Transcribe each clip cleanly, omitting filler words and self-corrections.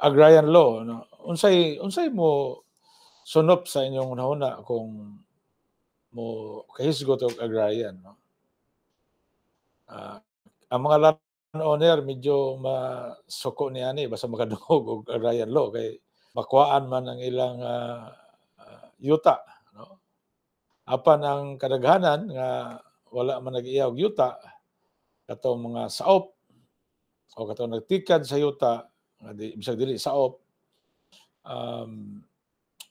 agrarian law, no? Unsay mo sunop sa inyong hunahuna kung mo kahisgot og agrarian, no? Ang mga land owner medyo masuko niani basta makadungog og agrarian law kay makuhaan man ang ilang yuta, no? Apan ang kadaghanan nga wala man nag-iya og yuta katong mga saop o katong nagtikad sa yuta nga bisag dili saop,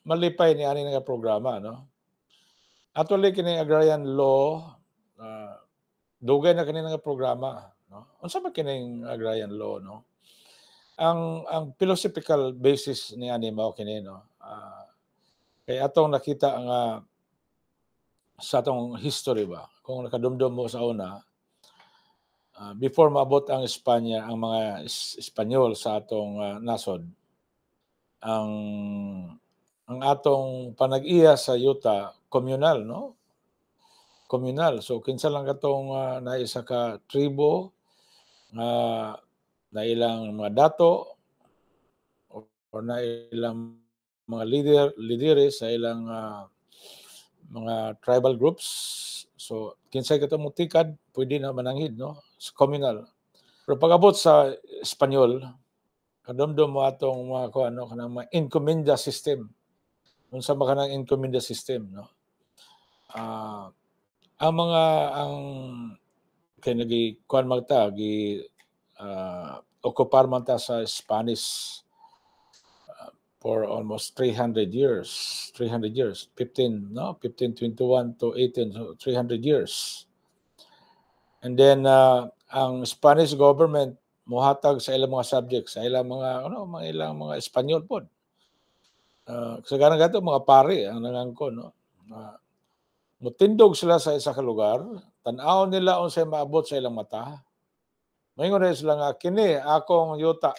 malipay niani nga programa, no? Actually kini agrarian law dugay na kini nga programa, no? Unsa man kining agrarian law, no? Ang philosophical basis niani mao kini, no? Kay atong nakita nga sa atong history ba, kung nakadumdum mo sa una, before maabot ang Espanya, ang mga Espanyol sa atong nasod, ang atong panag-iya sa yuta communal, no? Communal. So kinsa lang katong naisa ka tribo nga na ilang mga dato or na ilang mga leaders sa ilang mga tribal groups. So kinsay katong mutikad pwede na mananghid, no? Sa communal. Pero pag-abot sa Espanyol, kadumdum mo atong mga kuano kanang mga encomienda system. Unsa ba kanang encomienda system, no? Ang kay nagi kuan magta gi okupar man ta sa Spanish for almost 300 years. 15, no? 1521 to 18, so 300 years. And then ang Spanish government mohatag sa ilang mga subjects, sa ilang mga mga ilang mga Espanyol pod. Kasagaran gato mga pare ang nangangkon, no? Mutindog sila sa isa ka lugar, tan-aw nila unsay maabot sa ilang mata. Moingon na sila nga kini akong yuta.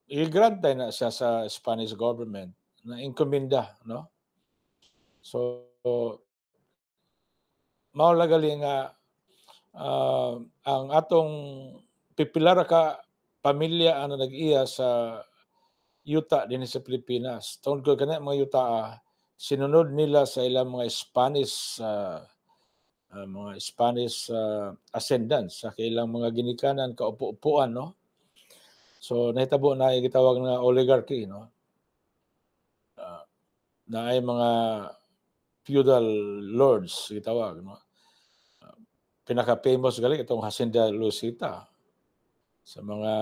I-grant na siya sa Spanish government na encomienda, no? So mao lagali nga ang atong pipilar ka pamilya ang nag-iya sa yuta din sa Pilipinas. Tungod ko kana mga yuta sinunod nila sa ilang mga Spanish ascendants sa ilang mga ginikanan kaupo-upuan, no? So nahitabo na gitawag nga oligarchy, no? Na ay mga feudal lords gitawag, no? Pinaka-famous gali itong Hacienda Lucita sa mga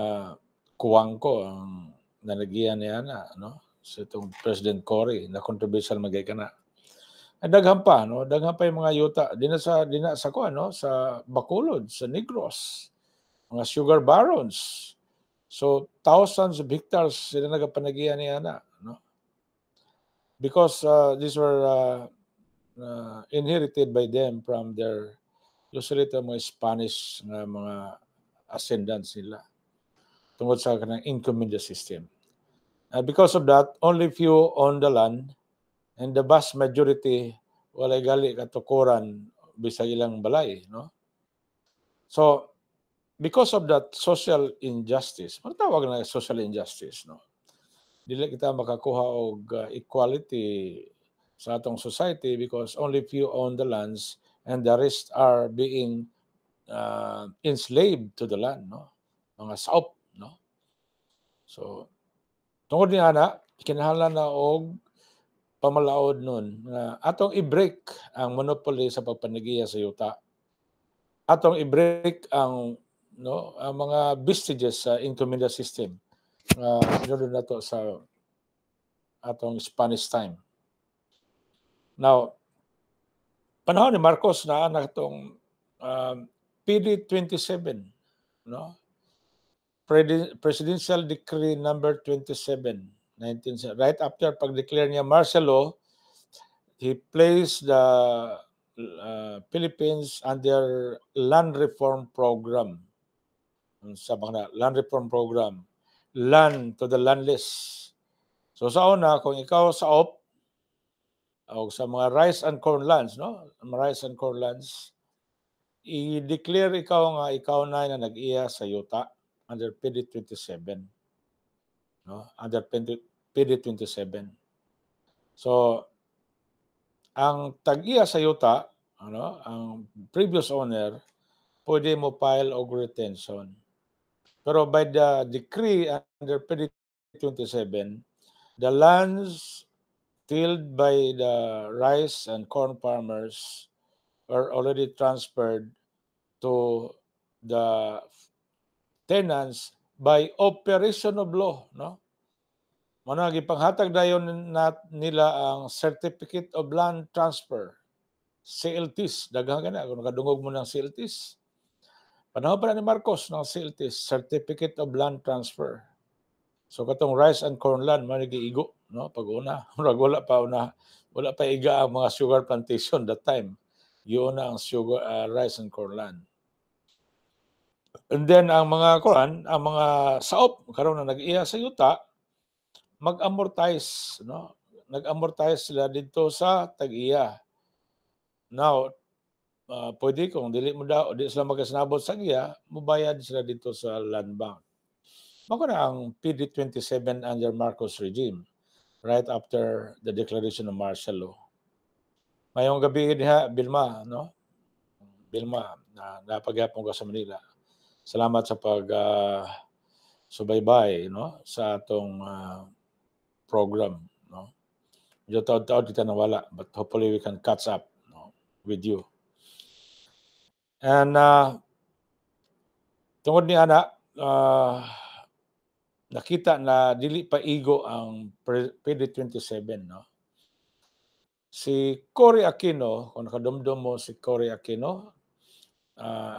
kuwangko ang nanagiyan niya na, no? Sa itong President Cory na controversial magay kana. Daghan pa, no? Daghan pa yung mga yuta dina sa kuan, no? Sa Bacolod, sa Negros, mga sugar barons. So thousands of hectares sila nagapanagiyan niya na, no? Because these were inherited by them from their usually ito mga Spanish na mga ascendants nila tungkol sa kanang encomienda system. Because of that, only few own the land and the vast majority walay gali katukuran bisag ilang balay, no? So because of that social injustice, matawag na social injustice, no? Dili kita makakuha og equality sa atong society because only few own the lands and the rest are being enslaved to the land, no? Mga saop, no? So tungod ni ana kinahanglan na og pamalaod nun nga atong i-break ang monopoly sa pagpanagiya sa yuta. Atong i-break ang ang mga vestiges sa encomienda system sinunod na to sa atong Spanish time. Now, panahon ni Marcos na itong PD-27, no? Presidential Decree number 27, right after pag-declare niya martial law, he placed the Philippines under land reform program. Sa mga land reform program, land to the landless. So sa una, kung ikaw sa op o sa mga rice and corn lands, no? Rice and corn lands, i-declare ikaw nga ikaw na nag-iya sa yuta. under PD27. No? Under PD27. So, ang tag-iya sa yuta, ang previous owner, pwede mo file og retention. Pero by the decree under PD27, the lands tilled by the rice and corn farmers are already transferred to the tenants by operation of law, no? Mano gipanghatag dayon nila ang Certificate of Land Transfer, CLTs. Daghang kana kung nakadungog mo ng CLTs. Panahon pa ni Marcos ng CLTs, Certificate of Land Transfer. So katong rice and corn land man giigo, no? Pag-una, wala pa iga ang mga sugar plantation that time. Yun na ang sugar rice and corn land. And then ang mga saop karon na nag-iya sa yuta, mag-amortize, no? Nag-amortize sila dito sa tag-iya. Now, pwede kung di sila magkasinabot sa iya, mubayad sila dito sa land bank. Mako na ang PD27 under Marcos regime right after the declaration of martial law. Mayong gabi diha, Bilma, no? Bilma, napagyapon ko sa Manila. Salamat sa subaybay, no? Sa atong program, no? Medyo taon-taon kita nawala, but hopefully we can catch up, no, with you. And tungod ni ana, nakita na dili pa igo ang PD27, no? Si Cory Aquino, kung nakadumdum mo si Cory Aquino,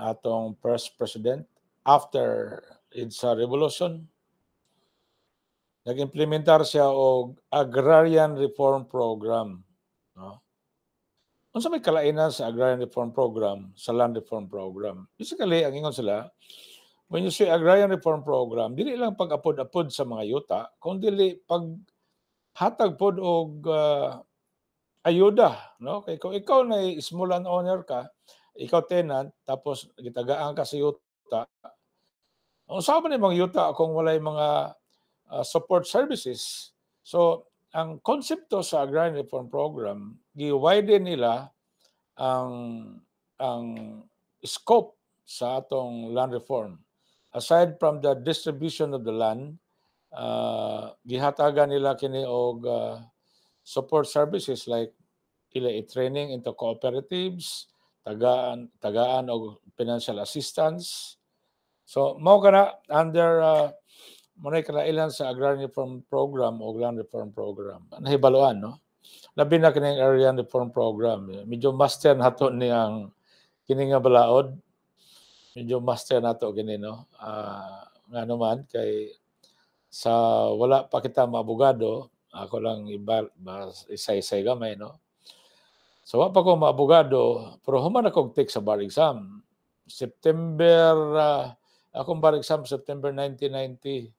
atong first president after EDSA revolution, nag-implementar siya og agrarian reform program, no? Unsa may kalainan sa agrarian reform program sa land reform program? Basically, ang ingon sila, when you say agrarian reform program, dili lang pag-apod-apod sa mga yuta, kundi paghatag pod og ayuda, no? Kay kung ikaw na small land owner ka, ikaw tenant, tapos gitagaan ka sa yuta, unsa man imong yuta kung walay mga support services? So, ang konsepto sa agrarian reform program, gi-widen nila ang scope sa atong land reform. Aside from the distribution of the land, gihatagan nila kini og support services like training into cooperatives, tagaan og financial assistance. So mao kana under manay kalailan sa agrarian reform program o land reform program. Nahibaluan, no? Labi na kining agrarian reform program. Medyo master nato ni ang kini nga balaod. Medyo master nato kini, no? Nga naman kay sa wala pa kita maabogado, ako lang isa-isay gamay, no? So wa pa ko maabogado, pero human ako take sa bar exam. Akong bar exam September 1990.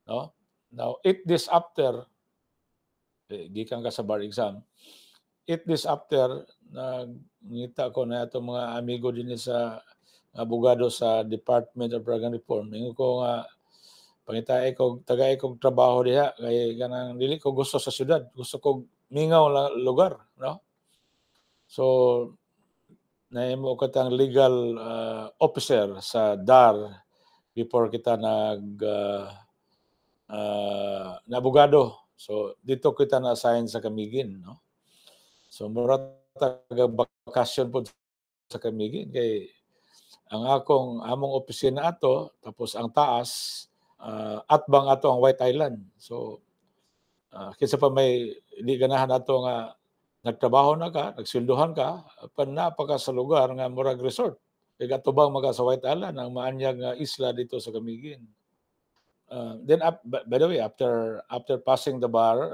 No? Now, 8 days after, gikan ka sa bar exam, 8 days after, nangita ko na itong mga amigo din sa abogado sa Department of Agrarian Reform. Ngayon ko nga, pangitay ko, tagay kong trabaho diha, kaya ganang dili ko gusto sa syudad, gusto ko mingaw na lugar, no? So, naimo ko tang legal officer sa DAR before kita na abogado. So, dito kita na-assign sa Camiguin, no? So, mura taga-bakasyon po sa Camiguin kay among opisina ato, tapos ang taas, atbang ato ang White Island. So, kinsa pa may hindi ganahan ato nga nagtrabaho na ka, nagsilduhan ka, napaka sa lugar nga murag resort. Kaya atubang maga sa White Island, ang maanyag nga isla dito sa Camiguin. Then, by the way, after passing the bar,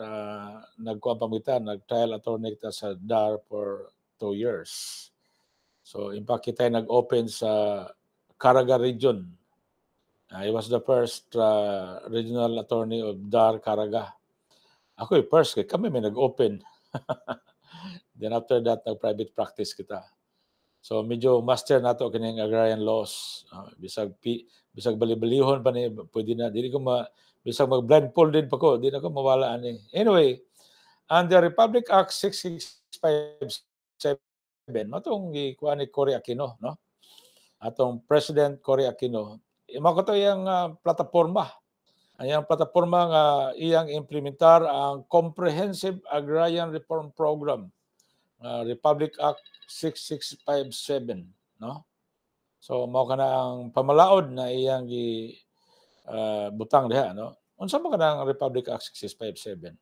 nagkuha pamita, nag-trial attorney kita sa DAR for 2 years. So, in fact, kita nag-open sa Caraga region. I was the first regional attorney of DAR Caraga. Ako first, kami may nag-open. Then after that, nag-private practice kita. So medyo master nato kining agrarian laws. Bisag bali-balihon pa ni pwede na dili ko bisag mag-blindfolded pa ko, di na ko mawala ani. Anyway, under Republic Act 6657 matong gikuha ni Cory Aquino, no? Atong President Cory Aquino. Mao to iyang plataporma. Ayang plataporma nga iyang implementar ang Comprehensive Agrarian Reform Program, Republic Act 6657, no? So mao kana ang pamalaod na iyang butang diha, no? Unsa man kana ang Republic Act 6657?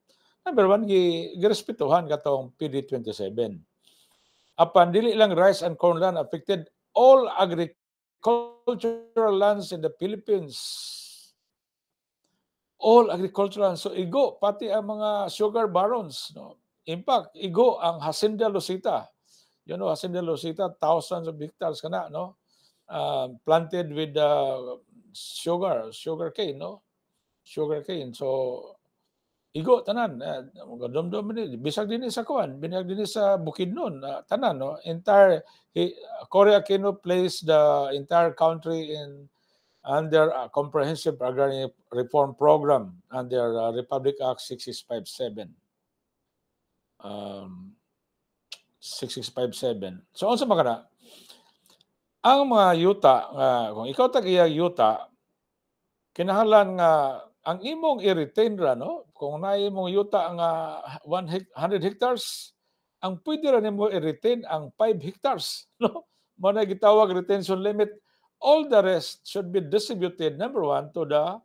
Number one, girespetuhan katong PD27. Apan dili lang rice and corn land affected, all agricultural lands in the Philippines. All agricultural. So igo pati ang mga sugar barons, no? In fact, igo ang Hacienda Lucita. You know, Hacienda Lucita, thousands of hectares kana, no? Planted with sugar cane, no? Sugar cane. So igo tanan, domdom ni bisag dinhi sa kuan, binag dinhi sa Bukidnon, tanan, no? Cory Aquino placed the entire country under a comprehensive agrarian reform program under Republic Act 6657. 6657. So unsa man kana? Ang mga yuta kung ikaw tag-iya yuta, kinahanglan nga ang imong i-retain ra, no? Kung naay imong yuta nga 100 hectares, ang pwede ra nimo i-retain ang 5 hectares, no? Mao na gitawag retention limit. All the rest should be distributed, number one, to the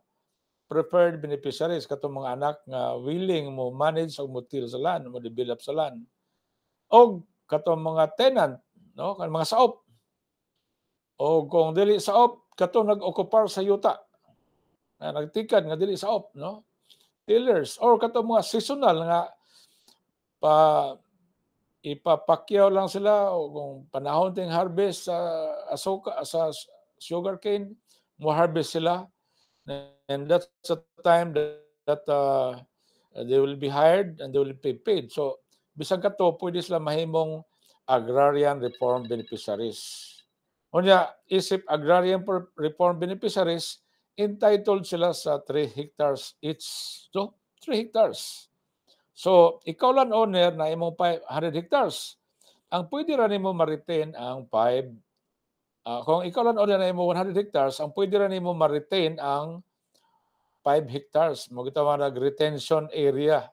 preferred beneficiaries, katong mga anak nga willing mo manage o mo till sa land, mo develop sa land. O katong mga tenant, no? Kan mga saop. O kung dili saop, katong nag-occupy sa yuta, na nagtikad nga dili saop, no? Tillers. Or katong mga seasonal nga ipapakyaw lang sila o kung panahon ting harvest sa sa sugarcane, mo harvest sila, and that's the time that they will be hired and they will be paid. So bisag kato pwede sila mahimong agrarian reform beneficiaries. Unya isip agrarian reform beneficiaries, entitled sila sa 3 hectares each. So 3 hectares. So ikaw lang owner na imong 100 hectares. Ang pwede ra nimo ma-retain ang 5. Kung ikaw lang owner na imong 100 hectares, ang pwede ra nimo ma-retain ang 5 hectares. Mo gitawag retention area.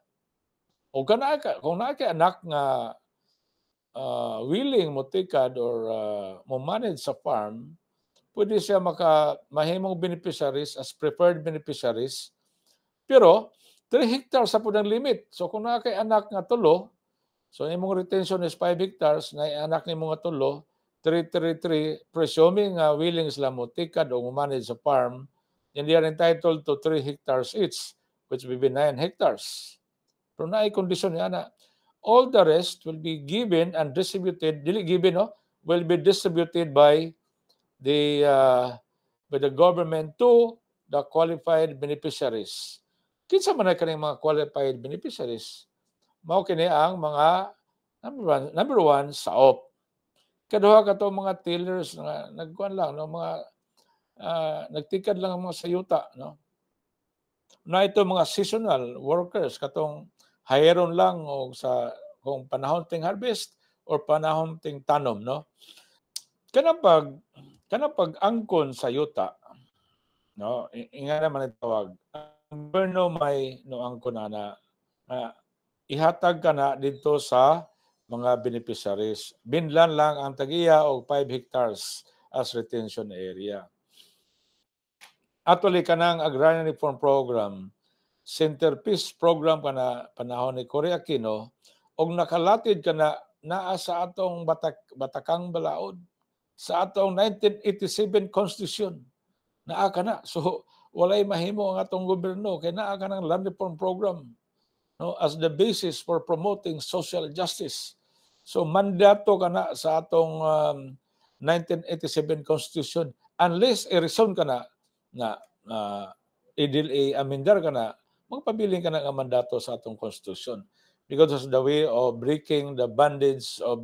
O kung naa kay anak nga willing mo tikad or mo manage sa farm, pwede siya mahimong beneficiaries as preferred beneficiaries. Pero 3 hectares sa pud ang limit. So kung naa kay anak nga tulo, so imong retention is 5 hectares, na anak nimo nga tulo, 3, presuming willing sila mo tikad o mo manage sa farm, and they are entitled to 3 hectares each, which will be 9 hectares. Pero naay kondisyon niya na all the rest will be given and distributed, dili given, no? Will be distributed by the government to the qualified beneficiaries. Kinsa man ay kaning mga qualified beneficiaries? Mao kini ang mga number one saop. Kaduha kato mga tillers nga nagkuan lang, no? Mga nagtikad lang ang mga sayuta, no? Na ito mga seasonal workers katong hiron lang o sa kung panahon ting harvest or panahon ting tanom, no? Kanang pag angkon sa yuta, no? Inga naman itawag. Ang gobyerno may no angkon na ihatag ka na dito sa mga beneficiaries. Binlan lang ang tagiya o 5 hectares as retention area. Actually, kanang agrarian reform program, centerpiece program kana panahon ni Cory Aquino, og nakalatid kana naa sa atong Batakang Balaod, sa atong 1987 Constitution. Naa kana. So walay mahimo ang atong gobyerno kay naa kanang land reform program, no, as the basis for promoting social justice. So mandato kana sa atong 1987 Constitution, unless i-reason kana na i-amendar kana, magpabiling ka ng mandato sa atong Constitution, because of the way of breaking the bondage of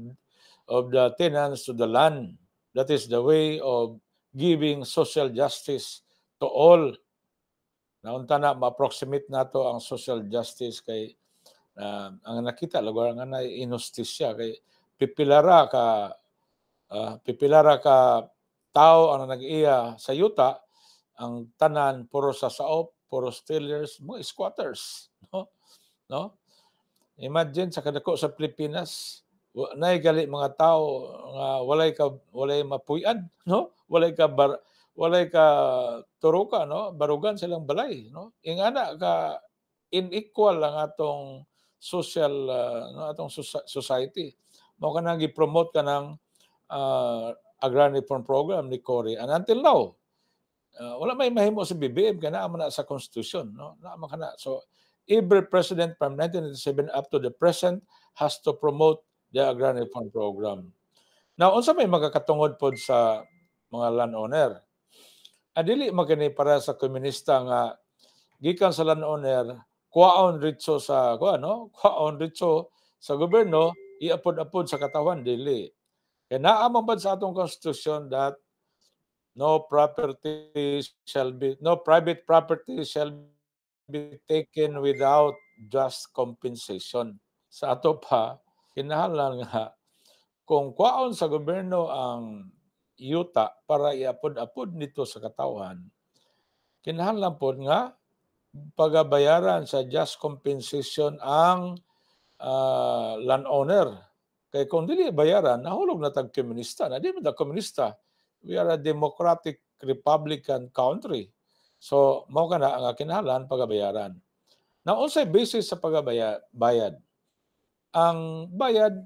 of the tenants to the land. That is the way of giving social justice to all. Naunta na ma-approximate nato ang social justice kay ang nakita lugar nga na inustisya kay pipilara ka tao ang nag-iya sa yuta, ang tanan puro sa saop, puro stealers, mga squatters, no? Imagine sa kadako sa Pilipinas, nay gali mga tao nga walay mapuy-an, no? Walay ka turuka, no? Barugan silang balay, no? Ingana ka unequal ang atong social atong society. Mao kanang gi-promote kanang agrarian reform program ni Cory, and until now wala may mahimo sa BBM kaya naa man na sa constitution, no? Naa man kana. So every president from 1997 up to the present has to promote the agrarian reform program. Now unsa may magakatungod pod sa mga landowner? Dili magani para sa komunista nga gikan sa landowner kuwaon ritso sa kuwaon ritso sa gobyerno, iapod-apod sa katawan, dili. Kaya naaman ba sa atong constitution that no private property shall be taken without just compensation. Sa ato pa, kinahanglan nga kung kwaon sa gobyerno ang yuta para iapod-apod nito sa katawan, kinahanglan pod nga pagabayaran sa just compensation ang landowner. Kay kung dili bayaran, nahulog na tag komunista. Na di man ta komunista. We are a democratic republican country. So mao kana ang kinahanglan pagabayaran. Now unsay basis sa pagabayad? Ang bayad,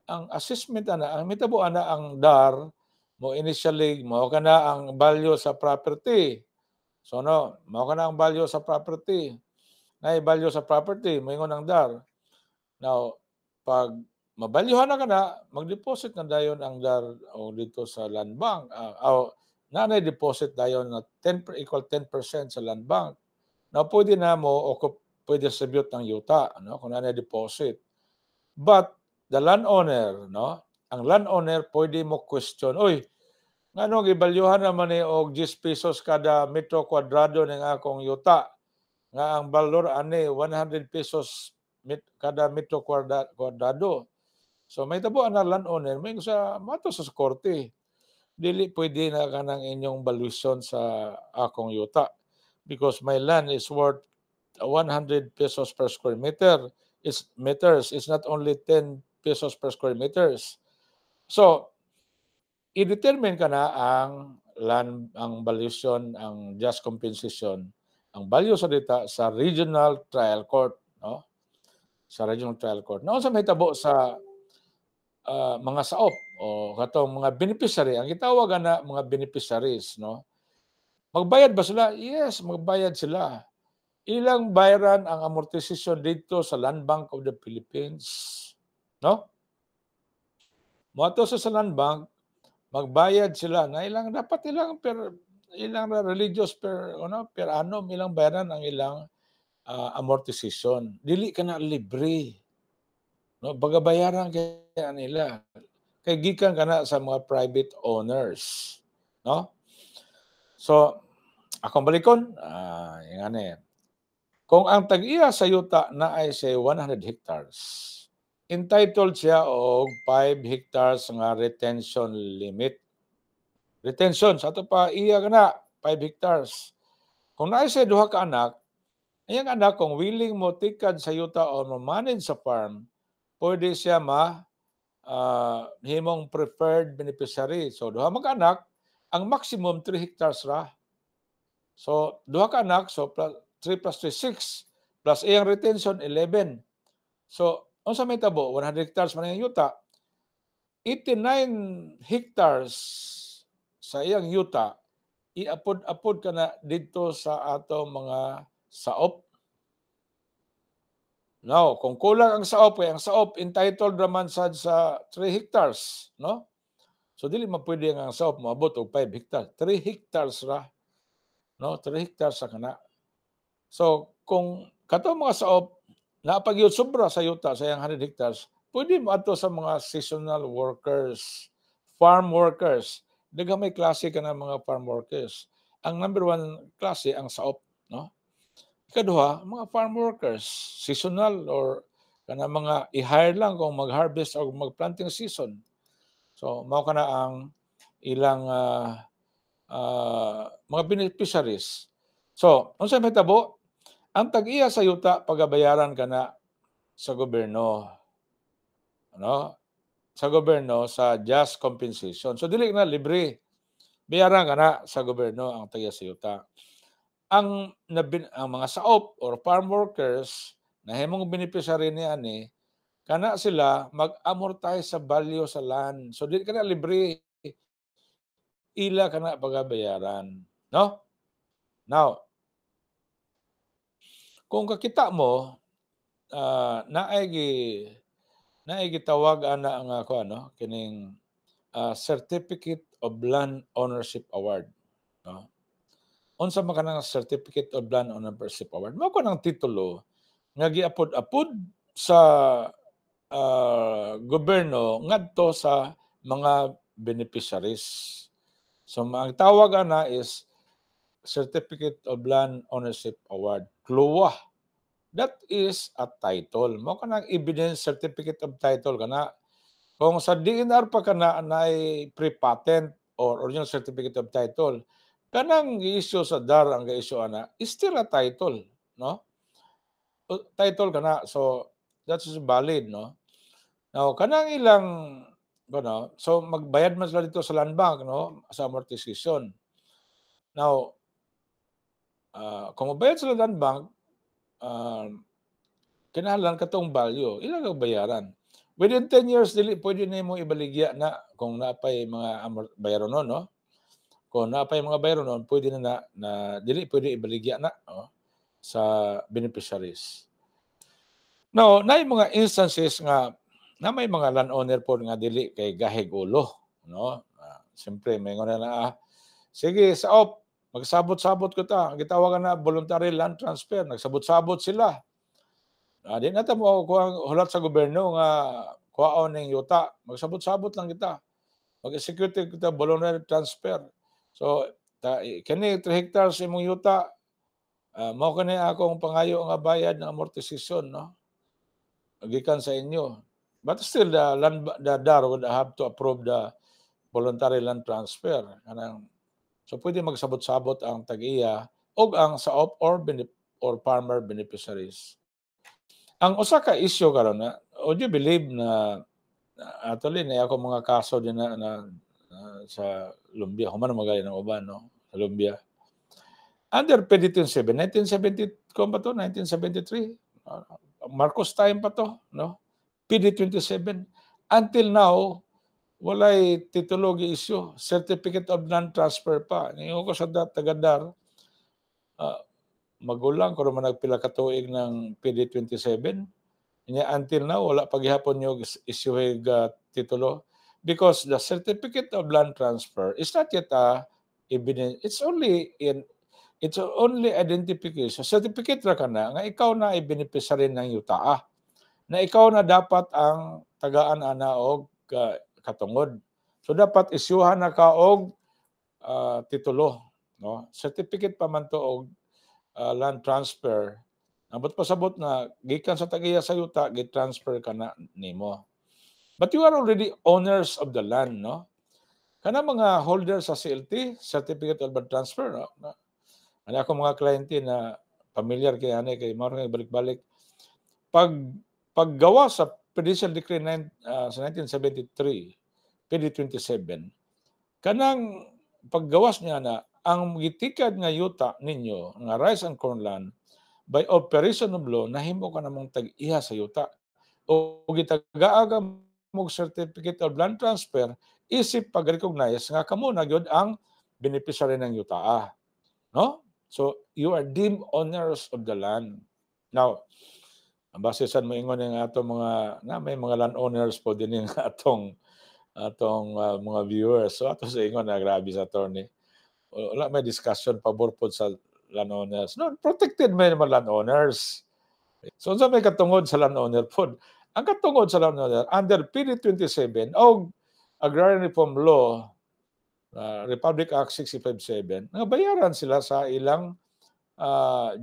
ang assessment ang mitabo ana ang DAR mo initially mao kana ang value sa property. So mao kana ang value sa property. Nay value sa property moingon ang DAR. Now pag mabalyuhan na kana, mag-deposit na dayon ang DAR o dito sa land bank. Nanay deposit dayon na equal 10% sa land bank. Now pwede na mo o pwede distribute ng yuta, no? Kung nanay deposit. But the landowner, no? Ang landowner pwede mo question, oy, ngano gibalyuhan naman ni og 10 pesos kada metro kwadrado ng akong yuta. Nga ang valor ani 100 pesos kada metro kwadrado. So may tabo na landowner, may sa mato sa korte. Dili pwede na kanang inyong valuation sa akong yuta because my land is worth 100 pesos per square meter. It's not only 10 pesos per square meters. So i-determine ka na ang valuation, ang just compensation, ang value sa dita sa regional trial court, no? Sa regional trial court. Naon sa may tabo sa mga saop o katong mga beneficiary, ang gitawag na mga beneficiaries, no? Magbayad ba sila? Yes, magbayad sila. Ilang bayaran ang amortization dito sa Land Bank of the Philippines, no? Moato sa Land Bank, magbayad sila na dapat ilang religious per annum ilang bayaran ang ilang amortization. Dili ka na libre, no? Bagabayaran kaya nila. Kay gikan kana sa mga private owners, no? So akong balikon, ingani. Kung ang tag-iya sa yuta na ay say 100 hectares, entitled siya og 5 hectares nga retention limit. Retention sa ato pa iya kana 5 hectares. Kung naay siya duha ka anak, iyang anak kung willing mo tikad sa yuta o manage sa farm, pwede siya himong preferred beneficiary. So duha mag-anak, ang maximum 3 hectares ra. So duha ka anak, so 3 plus 3, 6. Plus iyang retention, 11. So unsa may tabo? 100 hectares man ang yuta. 89 hectares sa iyang yuta, iapod-apod ka na dito sa ato mga saop. Now, kung kulang ang saop, ang saop entitled raman sa 3 hectares, no? So dili mapwede ang saop moabot og 5 hectares. 3 hectares ra. No, 3 hectares sa kana. So kung kato mga saop napagyud sobra sa yuta sa iyang 100 hectares, pwede mo ato sa mga seasonal workers, farm workers. Daghang may klase ka ng mga farm workers. Ang number one klase ang saop, no? Ikaduha, mga farm workers, seasonal or kana mga i-hire lang kung mag-harvest o mag-planting season. So, mao kana ang ilang mga beneficiaries. So, unsa mahitabo? Ang tag-iya sa yuta pagabayaran kana sa gobyerno, ano? Sa gobyerno sa just compensation. So dili na libre. Bayaran kana sa gobyerno ang tag-iya sa yuta. Ang mga saop or farm workers na himong beneficiary ni ani kana sila mag-amortize sa value sa land. So dili kana libre, ila kana pagabayaran, no? Now, kung kakita mo naay gitawag ana nga ko ano kining Certificate of Land Ownership Award, no? Unsa man kanang Certificate of Land Ownership Award? Mao ko nang titulo nga giapod-apod sa gobyerno ngadto sa mga beneficiaries. So ang tawag ana is Certificate of Land Ownership Award, CLOA. That is a title. Mao kanang evidence certificate of title kana. Kung sa DNR pa kana nay pre-patent or original certificate of title, kanang gi-issue sa DAR ang gi-issue ana, is still a title, no? Title kana, so that is valid, no? Now, kanang ilang so magbayad man sila dito sa land bank, no, sa amortization. Now, kung magbayad sila land bank, kinahanglan katong value, ilang bayaran. Within 10 years, dili pwede na mo ibaligya na kung napay mga bayaron nun, no? Kung napay mga bayaron nun, pwede na dili pwede ibaligya na, no? Sa beneficiaries. Now, na mga instances nga na may mga landowner po nga dili kay gahig ulo, no? Siyempre, may nga na, sige, saop, magsabot-sabot ko ta. Gitawagan na voluntary land transfer. Nagsabot-sabot sila. Di na mo kuha hulat sa gobyerno nga kuhaon ning yuta. Magsabot-sabot lang kita. Mag-execute kita voluntary transfer. So, kani 3 hectares imong yuta, mao kani akong pangayo nga bayad ng amortization, no? Gikan sa inyo. But still, the DAR would have to approve the voluntary land transfer. So, pwede magsabot-sabot ang tag-iya o ang saop or farmer beneficiaries. Ang usa ka issue karon na, would you believe na actually na ako mga kaso din na sa Lumbia, human magaling ng uban, no? Sa Lumbia. Under PD 27, 1970, kung ba to? 1973. Marcos time pa to, no? PD 27. Until now, walay titulo gi-issue. Certificate of Land Transfer pa. Ngayon ko sa tagadar, magulang ko naman nagpila ka tuig ng PD 27. Until now, wala paghihapon yung issue titulo. Because the Certificate of Land Transfer is not yet evidence. It's only identification. Certificate ra ka na nga ikaw na ay beneficiary ng yuta. Na ikaw na dapat ang tagaan ana og katungod. So dapat isyuhan na ka og titulo, no? Certificate pa man to og land transfer. Abot pasabot na gikan sa tagiya sa yuta, gi-transfer ka na nimo. But you are already owners of the land, no? Kana mga holders sa CLT, Certificate of Land Transfer, no? Ano ako mga kliyente na familiar kay ani kay mao nga balik-balik. Paggawa sa Presidential Decree sa 1973, PD 27, kanang paggawas niya na ang gitikad nga yuta ninyo nga rice and corn land by operation of law nahimo ka namong tag-iya sa yuta o gitagaaga mo Certificate of Land Transfer isip pag-recognize nga kamo na gyud ang beneficiary ng yuta, no? So you are deemed owners of the land. Now, base sa mo ingon nga atong may mga landowners po din yung atong mga viewers. So ato sa ingon na grabe sa attorney. Wala may discussion pabor po sa landowners. No, protected may naman landowners. So unsa may katungod sa landowner po? Ang katungod sa law under PD 27 o Agrarian Reform Law, Republic Act 657, nga bayaran sila sa ilang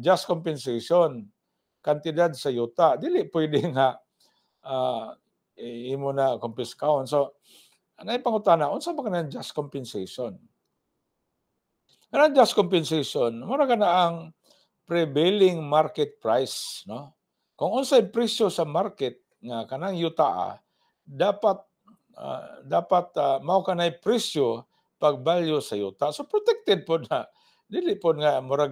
just compensation, kantidad sa yuta. Dili pwede nga imo na confiscahon. So, anay pangutana, unsa ba kanang just compensation? Kanang just compensation, mura ka na ang prevailing market price, no? Kung unsay presyo sa market nga kanang yuta, dapat mao kanay presyo pag value sa yuta. So protected po na dili po nga mura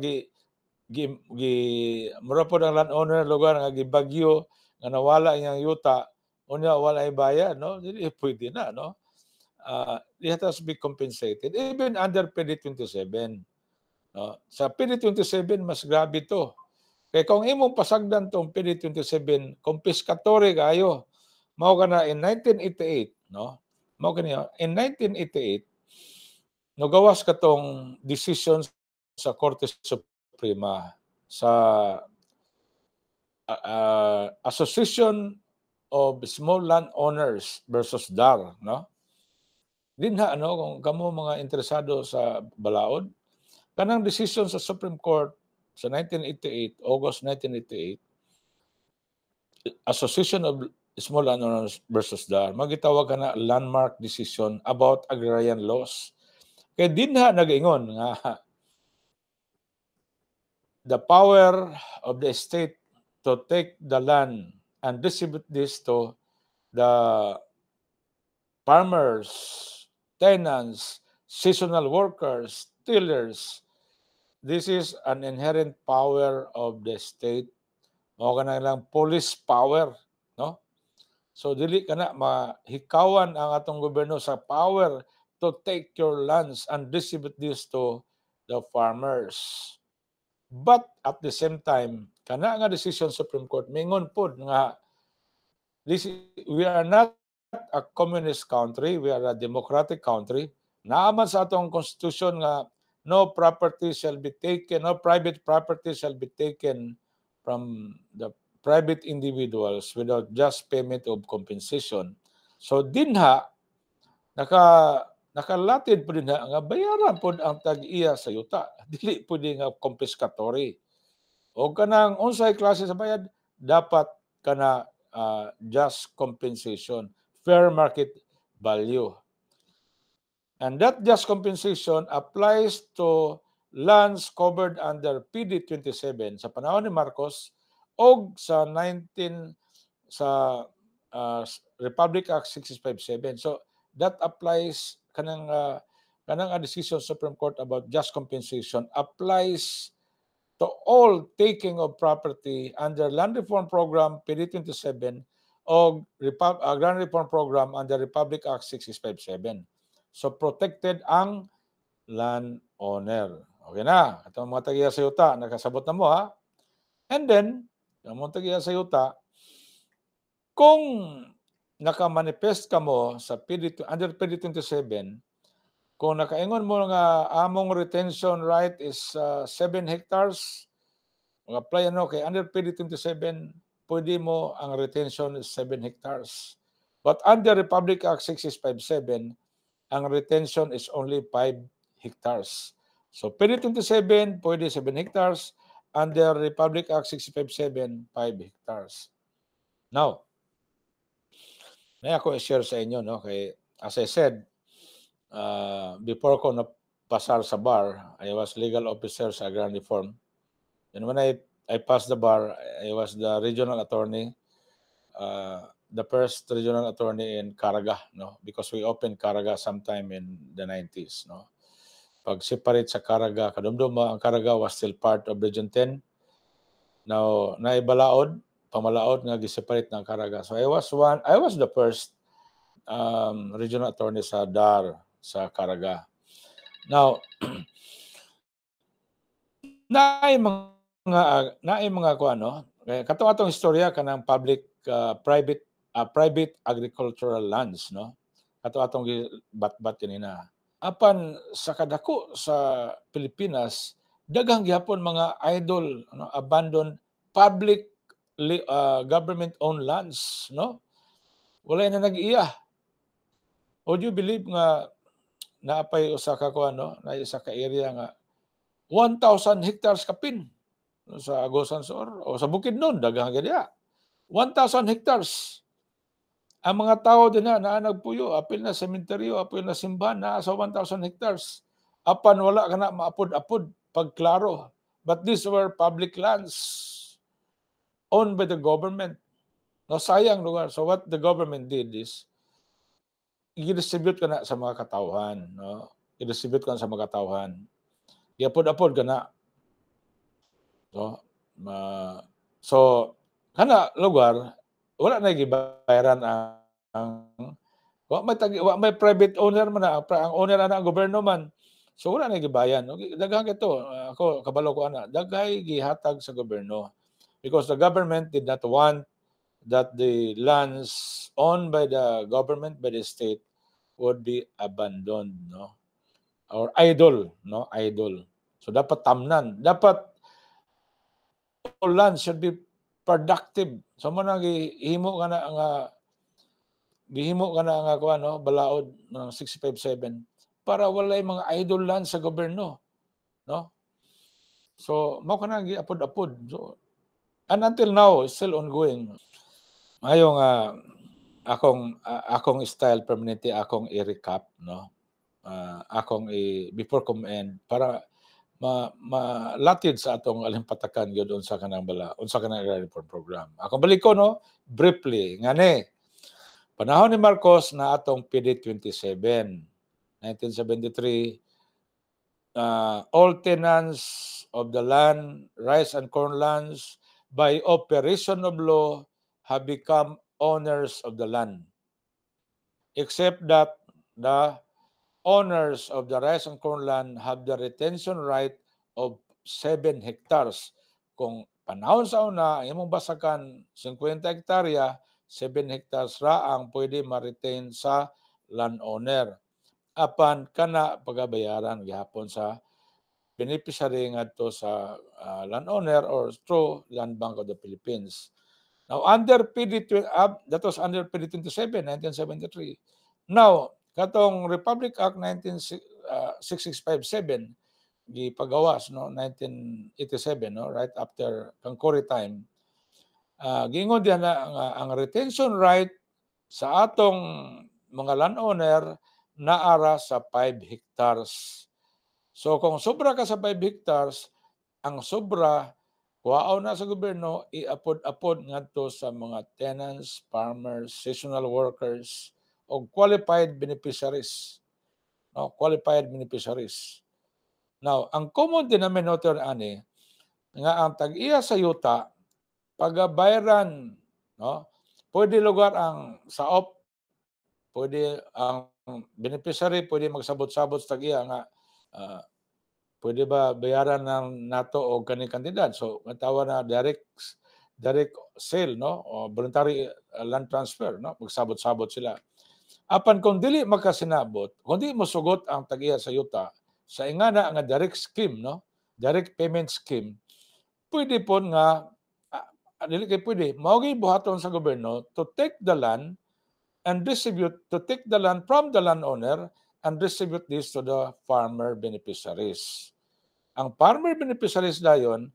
mura po ang landowner lugar nga gibagyo nga nawala iyang yuta unya wala ay bayad, no? Dili pwede na, no? It has to be compensated even under PD 27. No? Sa PD 27 mas grabe to. Kaya kung imong pasagdan tong PD 27, confiscatory kayo. Mao kana in 1988, no? Mao kaniya in 1988 nagawas katong decision sa Korte Suprema sa Association of Small Landowners versus DAR, no? Dinha kung kamo mga interesado sa balaod, kanang decision sa Supreme Court sa 1988, August 1988, Association of Small Landowners versus DAR, magitawag ka na landmark decision about agrarian laws. Kaya dinha nag-ingon nga the power of the state to take the land and distribute this to the farmers, tenants, seasonal workers, tillers. This is an inherent power of the state. Mao kana lang police power, no? So dili kana mahikawan ang atong gobyerno sa power to take your lands and distribute this to the farmers. But at the same time, kana nga decision Supreme Court mingon pod nga we are not a communist country, we are a democratic country. Naaman sa atong constitution nga no property shall be taken, no private property shall be taken from the private individuals without just payment of compensation. So dinha nakalatid po din nga bayaran po ang tag-iya sa yuta. Dili po din nga confiscatory. O kanang unsay klase sa bayad, dapat kana just compensation, fair market value. And that just compensation applies to lands covered under PD 27 sa panahon ni Marcos o sa Republic Act 657. So that applies kanang decision Supreme Court about just compensation applies to all taking of property under Land Reform Program PD 27 o Agrarian Reform Program under Republic Act 657. So protected ang landowner. Okay na. Ito ang mga tagiya sa yuta. Nakasabot na mo, ha? And then, ang mga tagiya sa yuta, kung nakamanifest ka mo sa under PD 27, kung nakaingon mo nga among retention right is 7 hectares, mag-apply kay under PD 27, pwede mo ang retention is 7 hectares. But under Republic Act 657, ang retention is only 5 hectares. So, PD 27, pwede 7 hectares. Under Republic Act 657, 5 hectares. Now, may ako i-share sa inyo, no? Kay, as I said, before ko napasar sa bar, I was legal officer sa Agrarian Reform. And when I passed the bar, I was the regional attorney, the first regional attorney in Caraga, no? Because we opened Caraga sometime in the 90s, no? Pag separate sa Caraga, kadumduma ang Caraga was still part of Region 10. Now, naibalaod, pamalaod nga gi-separate ng Caraga. So I was the first regional attorney sa DAR sa Caraga. Now, naay mga kuano, katong istorya kanang private agricultural lands, no? Atong bat-bat kanina. Apan sa kadako sa Pilipinas, daghang gihapon mga idle, abandoned public government-owned lands, no? Wala na nag-iya. Would you believe nga naapay usa ka kuan, no? Na isa ka area nga 1,000 hectares kapin sa Agusan Sur o sa Bukidnon, daghang gyud diha. 1,000 hectares. Ang mga tao din na nagpuyo, apil na sementeryo, apil na simbahan na sa 1,000 hectares. Apan wala ka na maapod-apod pagklaro. But these were public lands owned by the government. No, sayang lugar. So what the government did is, i-distribute ka na sa mga katauhan. No? I-distribute ka na sa mga katauhan. I-apod-apod ka na. So, kana lugar, wala na gibayaran ang may private owner man na, ang owner ana ang gobyerno man. So wala na gibayan. Daghang ito, ako kabalo ko ana, daghay gihatag sa gobyerno because the government did not want that the lands owned by the government, by the state, would be abandoned, no? Or idle, no? Idle. So dapat tamnan. Dapat all land should be productive. So mo nang gihimo ka na nga kuan, no, balaod ng 657 para walay mga idle land sa gobyerno, no? So mao ka na giapod-apod. So, and until now still ongoing. Ngayong akong style permanente akong i-recap, no? Before end para malatid sa atong alimpatakan gyud unsa kanang reform program. Akong balik ko, no, briefly ngani panahon ni Marcos na atong PD27 1973, all tenants of the land, rice and corn lands, by operation of law have become owners of the land, except that the owners of the rice and corn land have the retention right of 7 hectares. Kung panahon sa una, imong basakan 50 hektarya, 7 hectares ra ang pwede ma-retain sa landowner. Apan kana pagabayaran gihapon sa beneficiary ngadto sa landowner or through Land Bank of the Philippines. Now, that was under PD27, 1973. Now, katong Republic Act 6657, gipagawas, no, 1987, no, right after Kangkori time, giingon diha na ang retention right sa atong mga landowner naara sa 5 hectares. So kung sobra ka sa 5 hectares, ang sobra kuwaaw na sa gobyerno, iapod-apod ngadto sa mga tenants, farmers, seasonal workers, o qualified beneficiaries. No, qualified beneficiaries. Now, ang common denominator ani nga ang tag-iya sa yuta pagabayaran, no? Pwede lugar ang saop, pwede ang beneficiary, pwede magsabot-sabot sa tag-iya nga pwede ba bayaran ng nato o kaning kantidad. So, matawag na direct sale, no? O voluntary land transfer, no? Magsabot-sabot sila. Apan kung dili makasinabot, kung di mo sugot ang tag-iya sa yuta, sa ingana nga direct scheme, no? Direct payment scheme, pwede po nga, dili kay pwede, mao gyud buhaton sa gobyerno to take the land and take the land from the landowner and distribute this to the farmer beneficiaries. Ang farmer beneficiaries dayon,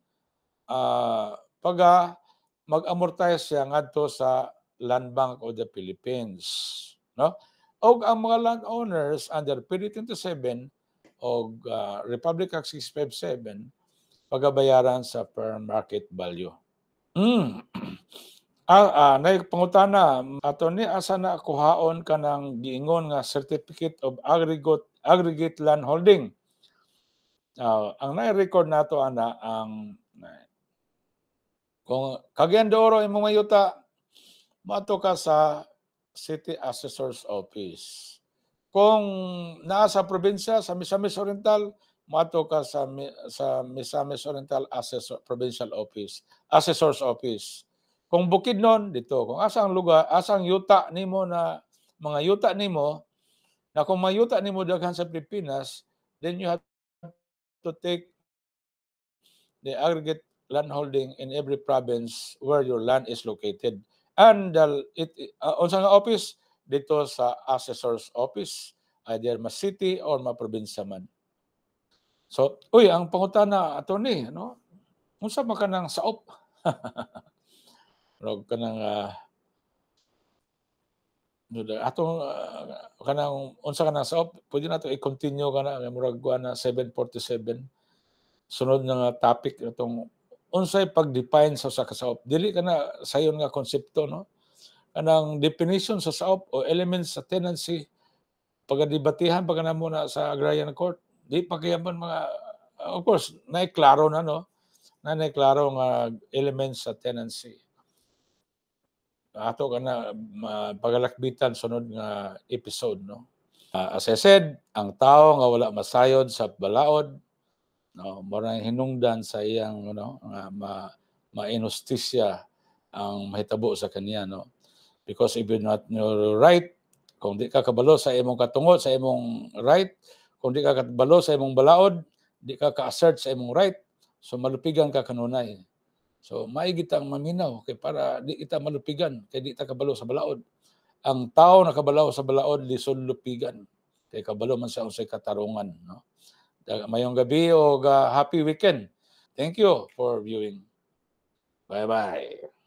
mag-amortize siya ngadto sa Land Bank of the Philippines, no? Og ang mga landowners under PD27 og Republic Act 657 pagabayaran sa fair market value. Nay pangutana ato ni asa na kuhaon kanang giingon nga certificate of aggregate land holding. Ang na-record nato ana ang kung Cagayan de Oro imong mayuta, mato ka sa City Assessor's Office. Kung naa sa probinsya, sa Misamis Oriental, mato ka sa Misamis Oriental Provincial Office, Assessor's Office. Kung Bukidnon, dito. Kung asang lugar, asang yuta nimo na, mga yuta nimo, na kung may yuta nimo daghan sa Pilipinas, then you have to take the aggregate land holding in every province where your land is located. And unsa nga office dito sa assessor's office, either ma city or ma probinsya man. So, ang pangutana attorney, no? Unsa man kanang saop? Rog kanang atong kanang unsa kanang saop, pwede nato i-continue kana murag na 747. Sunod na nga topic itong unsay pag-define sa usa ka saop. Dili kana sayon nga konsepto, no? Kanang definition sa saop o elements sa tenancy pagdebatihan pa kana muna sa agrarian court. Di pa kaya man mga of course klaro na, no? Klaro nga elements sa tenancy. Ato kana pagalakbitan sunod nga episode, no? As I said, ang tao nga wala masayod sa balaod, no, marang hinungdan sa iyang nga mainustisya ang mahitabo sa kaniya, no? Because if you're not your right, kung di ka kabalo sa imong katungod sa imong right, kung di ka kabalo sa imong balaod, di ka ka-assert sa imong right, so malupigan ka kanunay. So maigit ang maminaw kay para di kita malupigan kay di ta kabalo sa balaod. Ang tao na kabalo sa balaod lisod lupigan kay kabalo man sa unsay katarungan, no? Mayong gabi o happy weekend. Thank you for viewing. Bye-bye.